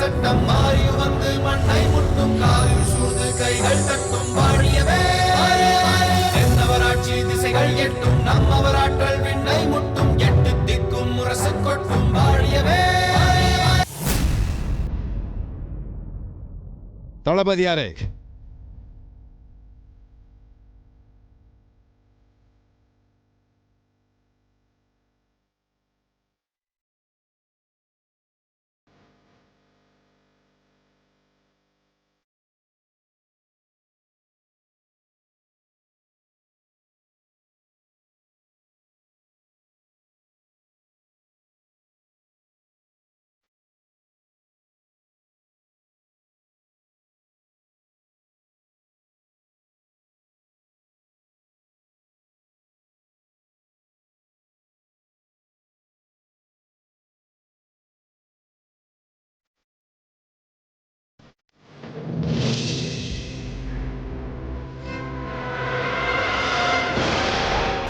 சட்டம் மாறி வந்து மண்ணை முட்டும் காலில் சூழ்ந்து கைகள் தட்டும் வாழியவே என்னவராட்சி திசைகள் எட்டும் நம்மவராற்றல் விண்ணை முட்டும் எட்டு திக்கும் முரசு கொட்டும் வாழியவே. தளபதியாரே,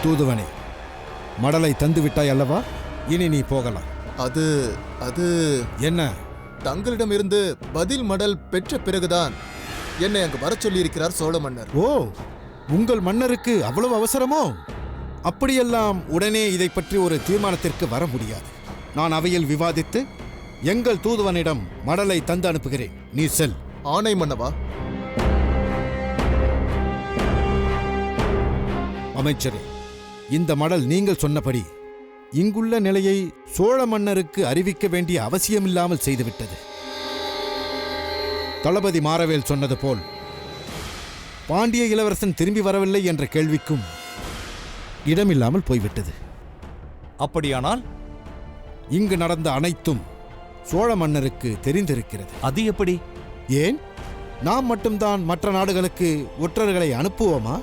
தூதுவனே, மடலை தந்து விட்டாய் அல்லவா? இனி நீ போகலாம். அது என்ன? தங்களிடம் இருந்து பதில் மடல் பெற்ற பிறகுதான் என்னை அங்கு வர சொல்லியிருக்கிறார் சோழ மன்னர். ஓ, உங்கள் மன்னருக்கு அவ்வளவு அவசரமோ? அப்படியெல்லாம் உடனே இதை பற்றி ஒரு தீர்மானத்திற்கு வர முடியாது. நான் அவையில் விவாதித்து எங்கள் தூதுவனிடம் மடலை தந்து அனுப்புகிறேன். நீ செல். ஆணை மன்னவா? அமைச்சரே, இந்த மடல் நீங்கள் சொன்னபடி இங்குள்ள நிலையை சோழ மன்னருக்கு அறிவிக்க வேண்டிய அவசியமில்லாமல் செய்துவிட்டது. தளபதி மாரவேல் சொன்னது போல் பாண்டிய இளவரசன் திரும்பி வரவில்லை என்ற கேள்விக்கும் இடமில்லாமல் போய்விட்டது. அப்படியானால் இங்கு நடந்த அனைத்தும் சோழ மன்னருக்கு தெரிந்திருக்கிறது. அது எப்படி? ஏன் நாம் மட்டும்தான் மற்ற நாடுகளுக்கு ஒற்றர்களை அனுப்புவோமா?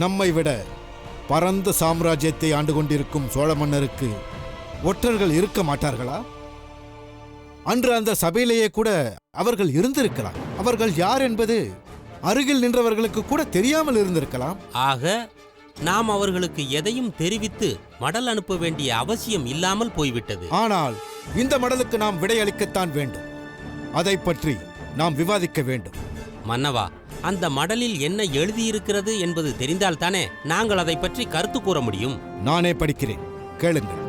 நம்மை விட பரந்த சாம்ராஜ்யத்தை ஆண்டு கொண்டிருக்கும் சோழ மன்னருக்கு ஒற்றர்கள் இருக்க மாட்டார்களா? அன்று அந்த சபையிலேயே கூட அவர்கள் இருந்திருக்கலாம். அவர்கள் யார் என்பது அருகில் நின்றவர்களுக்கு கூட தெரியாமல் இருந்திருக்கலாம். ஆக நாம் அவர்களுக்கு எதையும் தெரிவித்து மடல் அனுப்ப வேண்டிய அவசியம் இல்லாமல் போய்விட்டது. ஆனால் இந்த மடலுக்கு நாம் விடையளிக்கத்தான் வேண்டும். அதை பற்றி நாம் விவாதிக்க வேண்டும். மன்னவா, அந்த மடலில் என்ன எழுதியிருக்கிறது என்பது தெரிந்தால்தானே நாங்கள் அதை பற்றி கருத்து கூற முடியும். நானே படிக்கிறேன், கேளுங்கள்.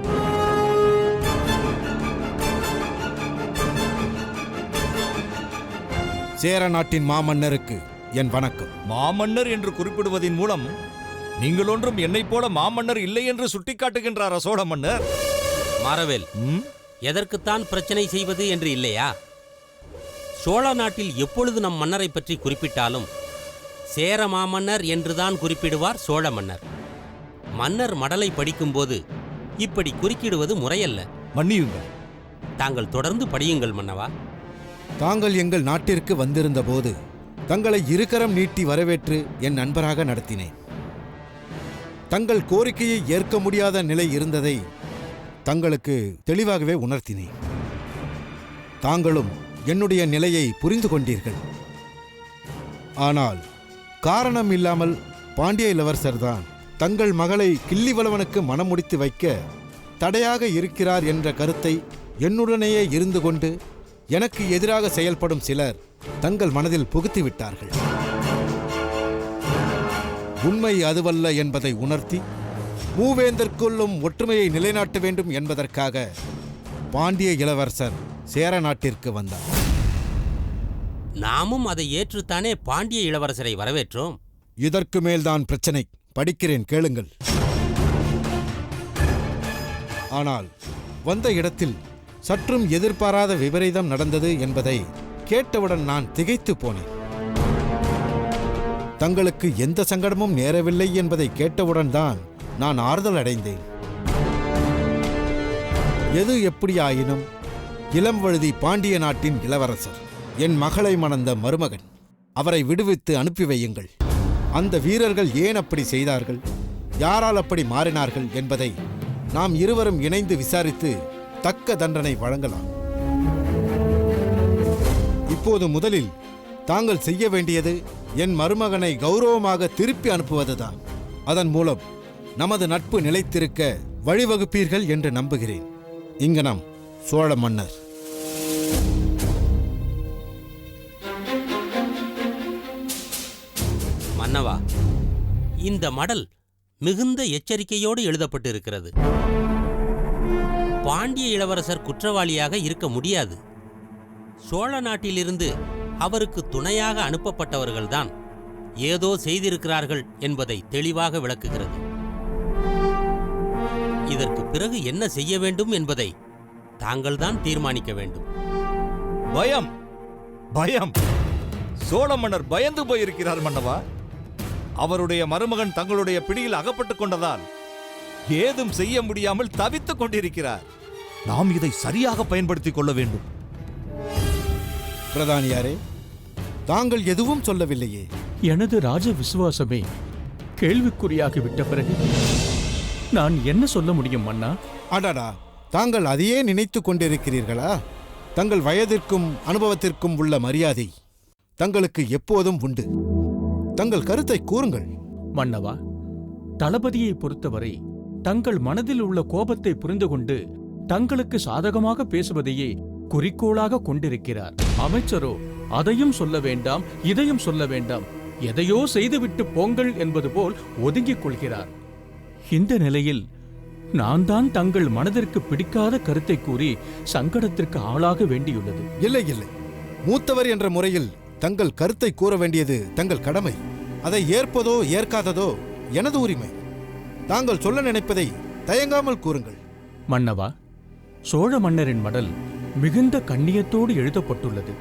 சேர நாட்டின் மாமன்னருக்கு என் வணக்கம். மாமன்னர் என்று குறிப்பிடுவதன் மூலம் நீங்கள் ஒன்றும் என்னைப் போல மாமன்னர் இல்லை என்று சுட்டிக்காட்டுகின்றாரா சோழ மன்னர்? மாரவேல், எதற்குத்தான் பிரச்சனை செய்வது என்று இல்லையா? சோழ நாட்டில் எப்பொழுது நம் மன்னரை பற்றி குறிப்பிட்டாலும் சேர மாமன்னர் என்றுதான் குறிப்பிடுவார் சோழ மன்னர். மன்னர் மடலை படிக்கும்போது இப்படி குறுக்கிடுவது முறையல்ல. மன்னியுங்கள். தாங்கள் தொடர்ந்து படியுங்கள் மன்னவா. தாங்கள் எங்கள் நாட்டிற்கு வந்திருந்த போது தங்களை இருகரம் நீட்டி வரவேற்று என் நண்பராக நடத்தினேன். தங்கள் கோரிக்கையை ஏற்க முடியாத நிலை இருந்ததை தங்களுக்கு தெளிவாகவே உணர்த்தினேன். தாங்களும் என்னுடைய நிலையை புரிந்து கொண்டீர்கள். ஆனால் காரணம் இல்லாமல் பாண்டிய இளவரசர்தான் தங்கள் மகளை கிள்ளிவளவனுக்கு மனம் முடித்து வைக்க தடையாக இருக்கிறார் என்ற கருத்தை என்னுடனேயே இருந்து கொண்டு எனக்கு எதிராக செயல்படும் சிலர் தங்கள் மனதில் புகுத்திவிட்டார்கள். உண்மை அதுவல்ல என்பதை உணர்த்தி மூவேந்தற்குள்ளும் ஒற்றுமையை நிலைநாட்ட வேண்டும் என்பதற்காக பாண்டிய இளவரசர் சேர நாட்டிற்கு வந்தார். நாமும் அதை ஏற்றுத்தானே பாண்டிய இளவரசரை வரவேற்றோம். இதற்கு மேல்தான் பிரச்சனை. படிக்கிறேன், கேளுங்கள். ஆனால் வந்த இடத்தில் சற்றும் எதிர்பாராத விபரீதம் நடந்தது என்பதை கேட்டவுடன் நான் திகைத்து போனேன். தங்களுக்கு எந்த சங்கடமும் நேரவில்லை என்பதை கேட்டவுடன் தான் நான் ஆறுதல் அடைந்தேன். எது எப்படியாயினும் இளம் வழுதி பாண்டிய நாட்டின் இளவரசர், என் மகளை மணந்த மருமகன். அவரை விடுவித்து அனுப்பி வையுங்கள். அந்த வீரர்கள் ஏன் அப்படி செய்தார்கள், யாரால் அப்படி மாறினார்கள் என்பதை நாம் இருவரும் இணைந்து விசாரித்து தக்க தண்டனை வழங்கலாம். இப்போது முதலில் தாங்கள் செய்ய வேண்டியது என் மருமகனை கௌரவமாக திருப்பி அனுப்புவதுதான். அதன் மூலம் நமது நட்பு நிலைத்திருக்க வழிவகுப்பீர்கள் என்று நம்புகிறேன். இங்கனம் சோழ மன்னர். மன்னவா, இந்த மடல் மிகுந்த எச்சரிக்கையோடு எழுதப்பட்டிருக்கிறது. பாண்டிய இளவரசர் குற்றவாளியாக இருக்க முடியாது. சோழ நாட்டிலிருந்து அவருக்கு துணையாக அனுப்பப்பட்டவர்கள்தான் ஏதோ செய்திருக்கிறார்கள் என்பதை தெளிவாக விளக்குகிறது. இதற்கு பிறகு என்ன செய்ய வேண்டும் என்பதை தாங்கள்தான் தீர்மானிக்க வேண்டும். பயம், பயம். சோழ மன்னர் பயந்து போயிருக்கிறார் மன்னவா. அவருடைய மருமகன் தங்களுடைய பிடியில் அகப்பட்டுக் கொண்டதால் ஏதும் செய்ய முடியாமல் தவித்துக் கொண்டிருக்கிறார். நாம் இதை சரியாக பயன்படுத்திக் கொள்ள வேண்டும். பிரதானியாரே, தாங்கள் எதுவும் சொல்லவில்லையே. எனது ராஜ விசுவாசமே கேள்விக்குறியாகிவிட்ட பிறகு நான் என்ன சொல்ல முடியும் மன்னா? அடடா, தாங்கள் அதையே நினைத்து கொண்டிருக்கிறீர்களா? தங்கள் வயதிற்கும் அனுபவத்திற்கும் உள்ள மரியாதை தங்களுக்கு எப்போதும் உண்டு. தங்கள் கருத்தை கூறுங்கள். மன்னவா, தளபதியை பொறுத்தவரை தங்கள் மனதில் உள்ள கோபத்தை புரிந்து கொண்டு தங்களுக்கு சாதகமாக பேசுவதையே குறிக்கோளாக கொண்டிருக்கிறார். அமைச்சரோ அதையும் சொல்ல வேண்டாம், இதையும் சொல்ல வேண்டாம், எதையோ செய்துவிட்டு போங்கள் என்பது போல் ஒதுங்கிக் கொள்கிறார். இந்த நிலையில் நான் தான் தங்கள் மனதிற்கு பிடிக்காத கருத்தை கூறி சங்கடத்திற்கு ஆளாக வேண்டியுள்ளது. இல்லை இல்லை, மூத்தவர் என்ற முறையில் தங்கள் கருத்தை கூற வேண்டியது தங்கள் கடமை. அதை ஏற்பதோ ஏற்காததோ எனது உரிமை. தாங்கள் சொல்ல நினைப்பதை தயங்காமல் கூறுங்கள். மன்னவா, சோழ மன்னரின் மடல் மிகுந்த கண்ணியத்தோடு எழுதப்பட்டுள்ளது.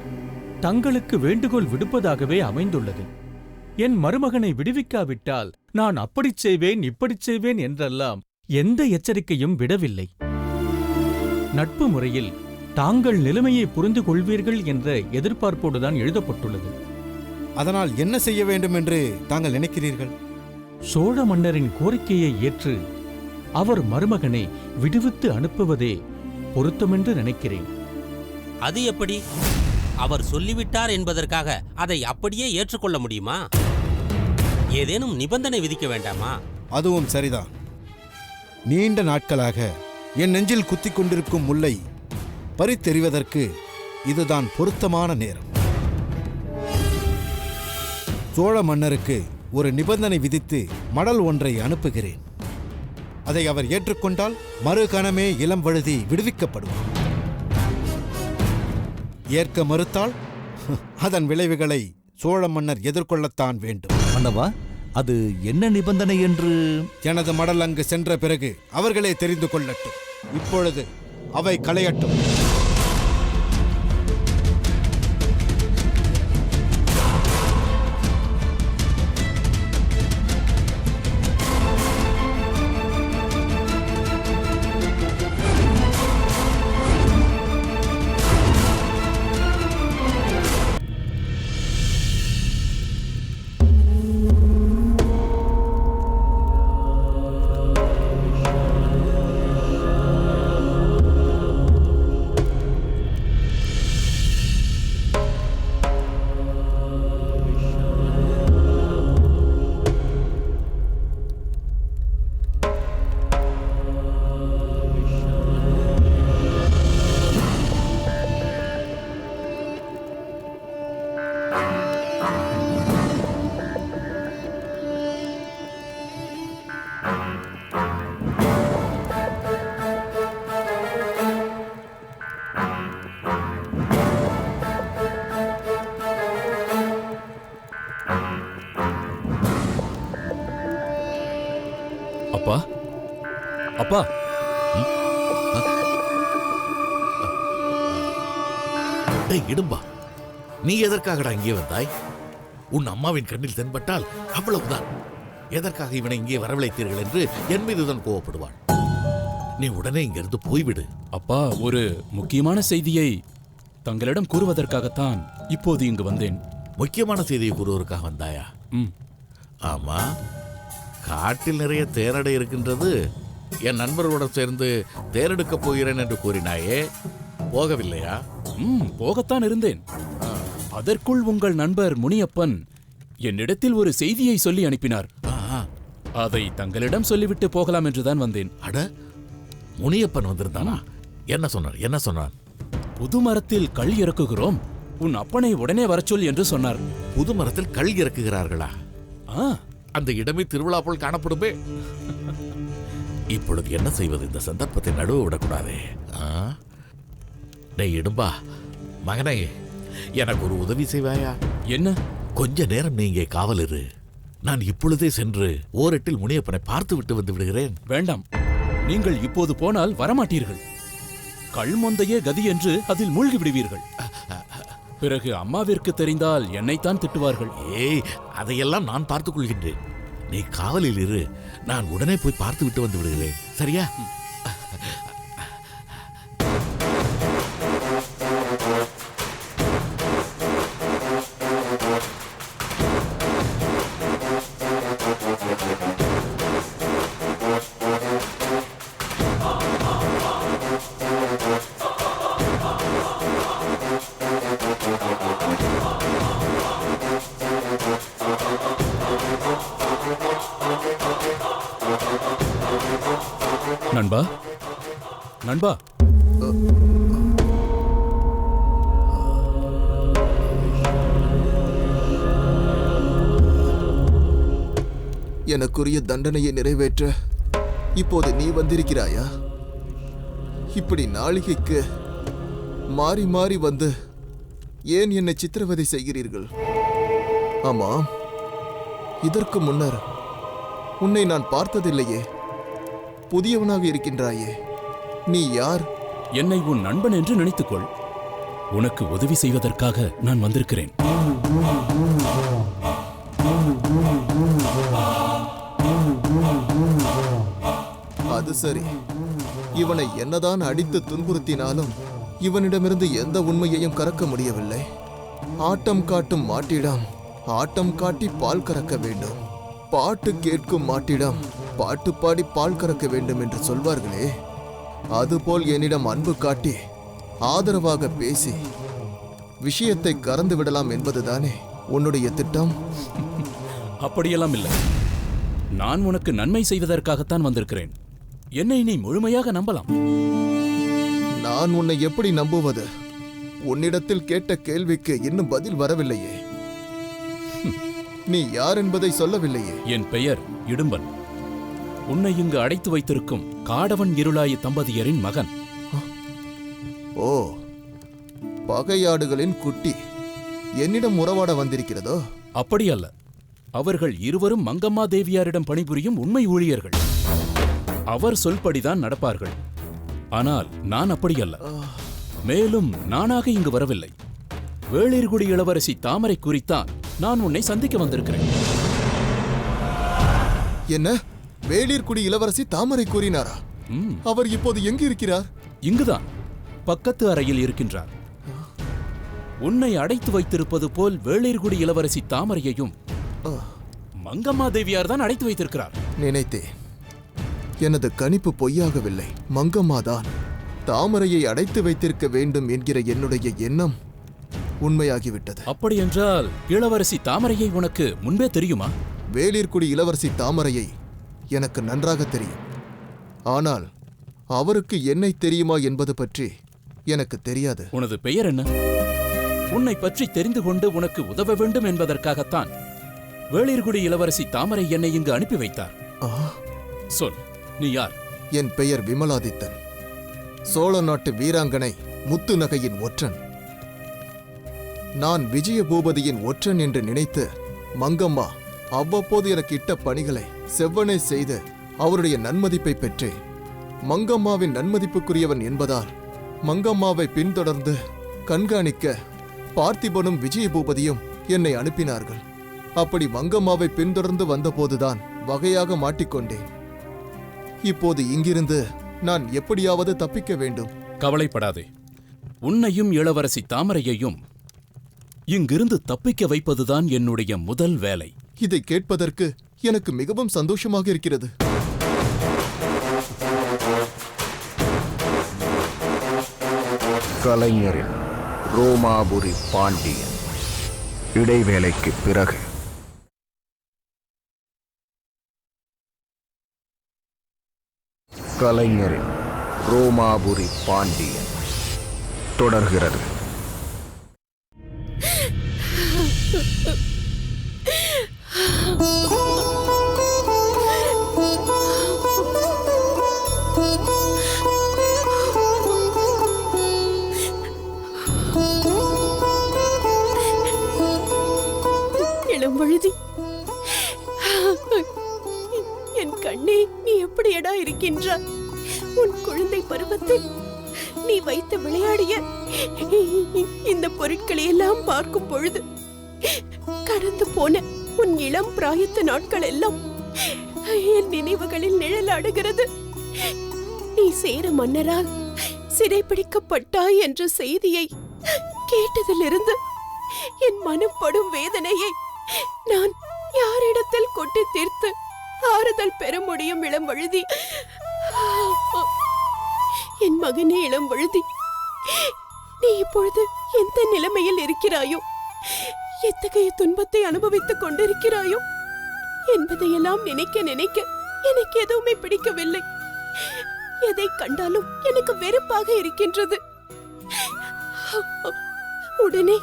தங்களுக்கு வேண்டுகோள் விடுப்பதாகவே அமைந்துள்ளது. என் மருமகனை விடுவிக்காவிட்டால் நான் அப்படிச் செய்வேன், இப்படிச் செய்வேன் என்றெல்லாம் எந்த எச்சரிக்கையும் விடவில்லை. நட்பு முறையில் தாங்கள் நிலைமையை புரிந்து கொள்வீர்கள் என்ற எதிர்பார்ப்போடுதான் எழுதப்பட்டுள்ளது. அதனால் என்ன செய்ய வேண்டும் என்று தாங்கள் நினைக்கிறீர்கள்? சோழ மன்னரின் கோரிக்கையை ஏற்று அவர் மருமகனை விடுவித்து அனுப்புவதே பொருத்தமென்று நினைக்கிறேன். அது எப்படி? அவர் சொல்லிவிட்டார் என்பதற்காக அதை அப்படியே ஏற்றுக்கொள்ள முடியுமா? ஏதேனும் நிபந்தனை விதிக்க வேண்டாமா? அதுவும் சரிதான். நீண்ட நாட்களாக என் நெஞ்சில் குத்திக் கொண்டிருக்கும் முல்லை பறித்தெறிவதற்கு இதுதான் பொருத்தமான நேரம். சோழ மன்னருக்கு ஒரு நிபந்தனை விதித்து மடல் ஒன்றை அனுப்புகிறேன். அதை அவர் ஏற்றுக்கொண்டால் மறுகணமே இளம் வழுதி விடுவிக்கப்படுவார். ஏற்க மறுத்தால் அதன் விளைவுகளை சோழ மன்னர் எதிர்கொள்ளத்தான் வேண்டும். மன்னவா, அது என்ன நிபந்தனை என்று? எனது மடல் அங்கு சென்ற பிறகு அவர்களே தெரிந்து கொள்ளட்டும். இப்பொழுது அவை களையட்டும். அப்பா, அப்பா, டேய் இடும்பா, நீ எதற்காகடா இங்கே வந்தாய்? உன் அம்மாவின் கண்ணில் தென்பட்டால் அவ்வளவுதான். எதற்காக இவனை இங்கே வரவழைத்தீர்கள் என்று என் மீதுதான் கோவப்படுவாள். நீ உடனே இங்கிருந்து போய்விடு. அப்பா, ஒரு முக்கியமான செய்தியை தங்களிடம் கூறுவதற்காகத்தான் இப்போது இங்கு வந்தேன். முக்கியமான செய்தியை கூறுவதற்காக வந்தாயா? ஆமா, காட்டில் நிறைய தேரடை இருக்கின்றது. என் நண்பர்களுடன் சேர்ந்து தேரெடுக்கப் போகிறேன் என்று கூறினாயே, போகவில்லையா? போகத்தான் இருந்தேன். அதற்குள் உங்கள் நண்பர் முனியப்பன் என்னிடத்தில் ஒரு செய்தியை சொல்லி அனுப்பினார். அதை தங்களிடம் சொல்லிவிட்டு போகலாம் என்றுதான் வந்தேன். அட, முனியப்பன் வந்திருந்தானா? என்ன சொன்னார்? என்ன சொன்னார்? புது மரத்தில் கல் இறக்குகிறோம், உன் அப்பனை உடனே வரச்சொல் என்று சொன்னார். புது மரத்தில் கல் இறக்குகிறார்களா? ஆ, அந்த இடமே திருவிழா போல் காணப்படுமே. இப்பொழுது என்ன செய்வது? இந்த சந்தர்ப்பத்தை நடுவ விடக்கூடாதே. டேய் இடும்பா, மகனே, எனக்கு ஒரு உதவி செய்வாயா? என்ன? கொஞ்ச நேரம் நீ இங்கே காவல் இரு. நான் இப்பொழுதே சென்று ஓரெட்டில் முனியப்பனை பார்த்து விட்டு வந்து விடுகிறேன். வேண்டாம். நீங்கள் இப்போது போனால் வரமாட்டீர்கள். கள்மொந்தையே கதி என்று அதில் மூழ்கி விடுவீர்கள். பிறகு அம்மாவிற்கு தெரிந்தால் என்னைத்தான் திட்டுவார்கள். ஏய், அதையெல்லாம் நான் பார்த்துக் கொள்கின்றேன். நீ காவலில் இரு. நான் உடனே போய் பார்த்து விட்டு வந்து விடுகிறேன். சரியா? நண்பா, நண்பா, எனக்குரிய தண்டனையை நிறைவேற்ற இப்போது நீ வந்திருக்கிறாயா? இப்படி நாளிகைக்கு மாறி மாறி வந்து ஏன் என்னை சித்திரவதை செய்கிறீர்கள்? ஆமாம், இதற்கு முன்னர் உன்னை நான் பார்த்ததில்லையே. புதியவனாக இருக்கின்றாயே. நீ யார்? என்னை உன் நண்பன் என்று நினைத்துக்கொள். உனக்கு உதவி செய்வதற்காக நான் வந்திருக்கிறேன். அது சரி. இவனை என்னதான் அடித்து துன்புறுத்தினாலும் இவனிடமிருந்து எந்த உண்மையையும் கறக்க முடியவில்லை. ஆட்டம் காட்டும் மாட்டிடம் ஆட்டம் காட்டி பால் கறக்க வேண்டும், பாட்டு கேட்கும் மாட்டிடம் பாட்டு பாடி பால் கறக்க வேண்டும் என்று சொல்வார்களே, அதுபோல் என்னிடம் அன்பு காட்டி ஆதரவாக பேசி விஷயத்தை கறந்து விடலாம் என்பதுதானே உன்னுடைய திட்டம்? அப்படியெல்லாம் இல்லை. நான் உனக்கு நன்மை செய்வதற்காகத்தான் வந்திருக்கிறேன். என்னை நீ முழுமையாக நம்பலாம். நான் உன்னை எப்படி நம்புவது? உன்னிடத்தில் கேட்ட கேள்விக்கு இன்னும் பதில் வரவில்லையே. நீ யார் என்பதை சொல்லவில்லையே. என் பெயர் இடும்பன். உன்னை இங்கு அடைத்து வைத்திருக்கும் காடவன் இருளாயி தம்பதியரின் மகன். ஓ, பகையாடுகளின் குட்டி என்னிடம் உறவாட வந்திருக்கிறதோ? அப்படி அல்ல. அவர்கள் இருவரும் மங்கம்மா தேவியாரிடம் பணிபுரியும் உண்மை ஊழியர்கள். அவர் சொல்படிதான் நடப்பார்கள். ஆனால் நான் அப்படி அல்ல. மேலும் நானாக இங்கு வரவில்லை. வேளிர்குடி இளவரசி தாமரை குறித்தான் நான் உன்னை சந்திக்க வந்திருக்கிறேன். என்ன? வேளிர்குடி இளவரசி தாமரை கூறினாரா? அவர் இப்போது எங்கு இருக்கிறார்? இங்குதான், பக்கத்து அறையில் இருக்கின்றார். உன்னை அடைத்து வைத்திருப்பது போல் வேளிர்குடி இளவரசி தாமரையையும் மங்கம்மா தேவியார் தான் அடைத்து வைத்திருக்கிறார். நினைத்தேன். எனது கணிப்பு பொய்யாகவில்லை. மங்கம்மாதான் தாமரையை அடைத்து வைத்திருக்க வேண்டும் என்கிற என்னுடைய எண்ணம் உண்மையாகிவிட்டது. அப்படியென்றால் இளவரசி தாமரையை உனக்கு முன்பே தெரியுமா? வேளிர்குடி இளவரசி தாமரையை எனக்கு நன்றாக தெரியும். ஆனால் அவருக்கு என்னை தெரியுமா என்பது பற்றி எனக்கு தெரியாது. உனது பெயர் என்ன? உன்னை பற்றி தெரிந்து கொண்டு உனக்கு உதவ வேண்டும் என்பதற்காகத்தான் வேளிர்குடி இளவரசி தாமரை என்னை இங்கு அனுப்பி வைத்தார். சொல், நீ யார்? என் பெயர் விமலாதித்தன். சோழ நாட்டு வீராங்கனை முத்து நகையின் ஒற்றன். நான் விஜய பூபதியின் ஒற்றன் என்று நினைத்து மங்கம்மா அவ்வப்போது எனக்கு இட்ட பணிகளை செவ்வனே செய்து அவருடைய நன்மதிப்பை பெற்றேன். மங்கம்மாவின் நன்மதிப்புக்குரியவன் என்பதால் மங்கம்மாவை பின்தொடர்ந்து கண்காணிக்க பார்த்திபனும் விஜய பூபதியும் என்னை அனுப்பினார்கள். அப்படி மங்கம்மாவை பின்தொடர்ந்து வந்தபோதுதான் வகையாக மாட்டிக்கொண்டேன். இப்போது இங்கிருந்து நான் எப்படியாவது தப்பிக்க வேண்டும். கவலைப்படாதே. உன்னையும் இளவரசி தாமரையையும் இங்கிருந்து தப்பிக்க வைப்பதுதான் என்னுடைய முதல் வேலை. இதை கேட்பதற்கு எனக்கு மிகவும் சந்தோஷமாக இருக்கிறது. கலைஞரின் ரோமாபுரி பாண்டியன் இடைவேளைக்கு பிறகு. கலைஞரின் ரோமாபுரி பாண்டியன் தொடர்கிறது. இளம்பழுதி, என் கண்ணே, நீ எப்படியடா இருக்கின்றாய்? உன் குழந்தை பருவத்தில் நீ வைத்து விளையாடிய இந்த பொருட்களை எல்லாம் பார்க்கும் பொழுது கடந்து போன உன் இளம் பிராயத்து நாட்கள் எல்லாம் என் நினைவுகளில் நிழலாடுகிறது. நீ சேர மன்னரால் சிறைப்பிடிக்கப்பட்டாய் என்ற செய்தியை கேட்டதிலிருந்து என் மனப்படும் வேதனையை நான் யாரிடத்தில் கொட்டி தீர்த்து ஆறுதல் பெற முடியும்? இளம்பழுதி, என் மகனே இளம்பழுதி, நீ இப்பொழுது எந்த நிலைமையில் இருக்கிறாயோ, எத்தகைய துன்பத்தை அனுபவித்துக் கொண்டிருக்கிறாயோ என்பதையெல்லாம் நினைக்க நினைக்க எனக்கு எதுவுமே பிடிக்கவில்லை. எதை கண்டாலும் எனக்கு வெறுப்பாக இருக்கின்றது. உடனே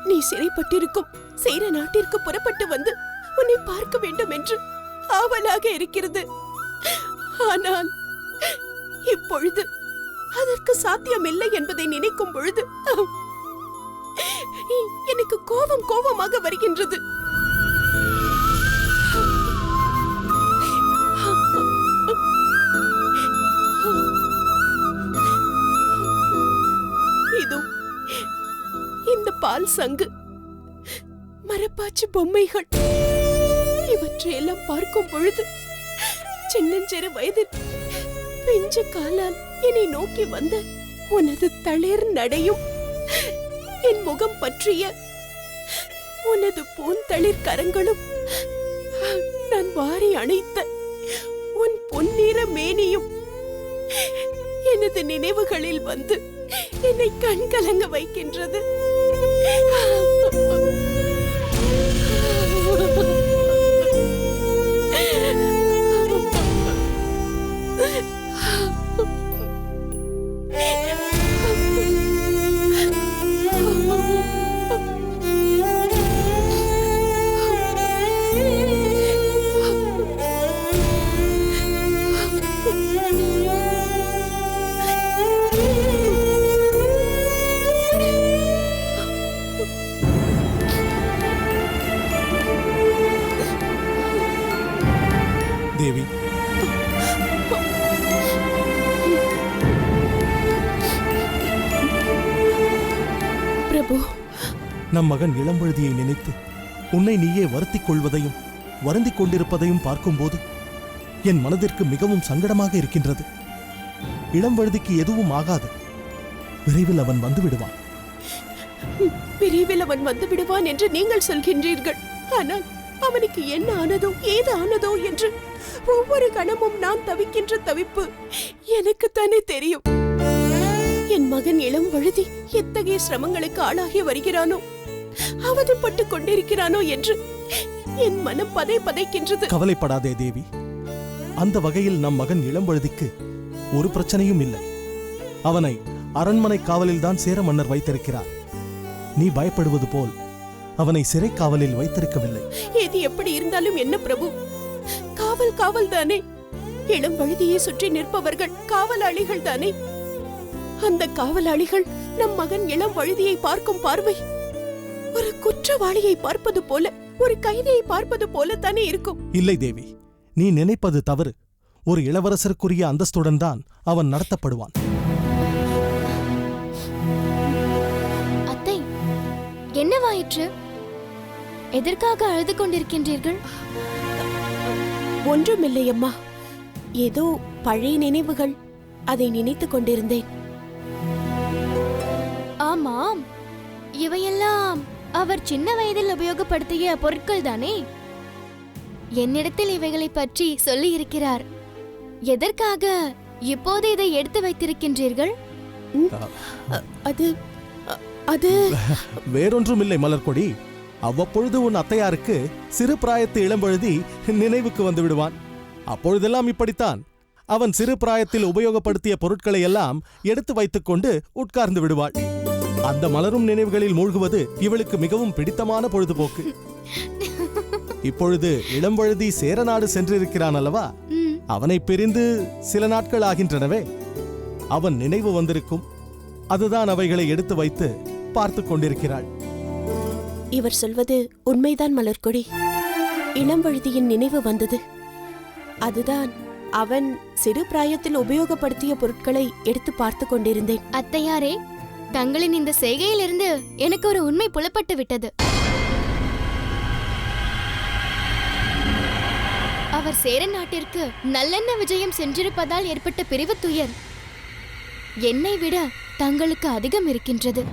நீ சிறைப்பட்டிருக்கும் சேர நாட்டிற்கு புறப்பட்டு வந்து உன்னை பார்க்க வேண்டும் என்று ஆவலாக இருக்கிறது. ஆனால் இப்பொழுது அதற்கு சாத்தியமில்லை என்பதை நினைக்கும் பொழுது எனக்கு கோபமாக வருகின்றது. இதோ இந்த பால் சங்கு, மரப்பாச்சி பொம்மைகள் இவற்றையெல்லாம் பார்க்கும் பொழுது சின்னஞ்சிறு வயதில் பிஞ்சு காலால் என்னை நோக்கி வந்த உனது தளிர் நடையும், என் முகம் பற்றிய உனது பூந்தளிர் கரங்களும், நான் வாரி அணைத்த உன் பொன்னிற மேனியும் எனது நினைவுகளில் வந்து என்னை கண்கலங்க வைக்கின்றது. தேவி, பிரபு, நம் மகன் இளம்பழுதியை நினைத்து உன்னை நீயே வருத்திக் கொள்வதையும் வருந்திக் கொண்டிருப்பதையும் பார்க்கும்போது என் மனதிற்கு மிகவும் சங்கடமாக இருக்கின்றது. இளம்பழுதிக்கு எதுவும் ஆகாது. விரைவில் அவன் வந்து விடுவான். விரைவில் அவன் வந்து விடுவான் என்று நீங்கள் சொல்கின்றீர்கள். ஆனால் அவனுக்கு என்ன ஆனதோ ஏது ஆனதோ என்று ஒவ்வொரு கணமும் நான் தவிக்கின்ற தவிப்பு எனக்குத்தானே தெரியும். என் மகன் இளம்பழுதி எத்தகைய சிரமங்களுக்கு ஆளாகி வருகிறானோ, அவதிப்பட்டுக் கொண்டிருக்கிறானோ என்று என் மனம் பதைக்கின்றது. கவலைப்படாதே தேவி. அந்த வகையில் நம் மகன் இளம்பழுதிக்கு ஒரு பிரச்சனையும் இல்லை. அவனை அரண்மனை காவலில்தான் சேர மன்னர் வைத்திருக்கிறார். நீ பயப்படுவது போல் அவனை சிறை காவலில் வைத்திருக்கவில்லை. எது எப்படி இருந்தாலும் என்ன பிரபு, காவல் தானே. இளம்பழுதியை சுற்றி நிற்பவர்கள் காவலாளிகள் தானே. அந்த காவலாளிகள் நம் மகன் இளம்பழுதியை பார்க்கும் பார்வை ஒரு குற்றவாளியை பார்ப்பது போல, ஒரு கைதியை பார்ப்பது போல தானே இருக்கும். இல்லை தேவி, நீ நினைப்பது தவறு. ஒரு இளவரசருக்குரிய அந்தஸ்துடன் தான் அவன் நடத்தப்படுவான். அத்தை, என்னவாயிற்று? எதற்காக அழுது கொண்டிருக்கின்றீர்கள்? ஒன்றுமில்லை அம்மா, ஏதோ பழைய நினைவுகள், அதை நினைத்துக் கொண்டிருந்தேன். ஆமாம், இவையெல்லாம் அவர் சின்ன வயதில் உபயோகப்படுத்திய பொருட்கள் தானே. என்னிடத்தில் இவைகளை பற்றி சொல்லி இருக்கிறார். எதற்காக இப்போது இதை எடுத்து வைத்திருக்கின்றீர்கள்? அது வேறொன்றும் இல்லை மலர்கொடி. அவ்வப்பொழுது உன் அத்தையாருக்கு சிறு பிராயத்து இளம்பழுதி நினைவுக்கு வந்து விடுவான். அப்பொழுதெல்லாம் இப்படித்தான். அவன் சிறு பிராயத்தில் உபயோகப்படுத்திய பொருட்களை எல்லாம் எடுத்து வைத்துக் கொண்டு உட்கார்ந்து விடுவாள். அந்த மலரும் நினைவுகளில் மூழ்குவது இவளுக்கு மிகவும் பிடித்தமான பொழுதுபோக்கு. இப்பொழுது இளம்வழுதி சேரநாடு சென்றிருக்கிறான் அல்லவா? அவனை பிரிந்து சில நாட்கள் ஆகின்றனவே. அவன் நினைவு வந்திருக்கும். அதுதான் அவைகளை எடுத்து வைத்து பார்த்து கொண்டிருக்கிறாள். இவர் சொல்வது உண்மைதான் மலர்கொடி. இளம்வழுதியின் நினைவு வந்தது. அதுதான் அவன் சிறு பிராயத்தில் உபயோகப்படுத்திய பொருட்களை எடுத்து பார்த்து கொண்டிருந்தேன். அத்தையாரே, தங்களின் இந்த செய்கையிலிருந்து எனக்கு ஒரு உண்மை புலப்பட்டு விட்டது. அவர் சேர நாட்டிற்கு நல்லெண்ண விஜயம் சென்றிருப்பதால் ஏற்பட்ட பிரிவு துயர் என்னை விட தங்களுக்கு அதிகம் இருக்கின்றது.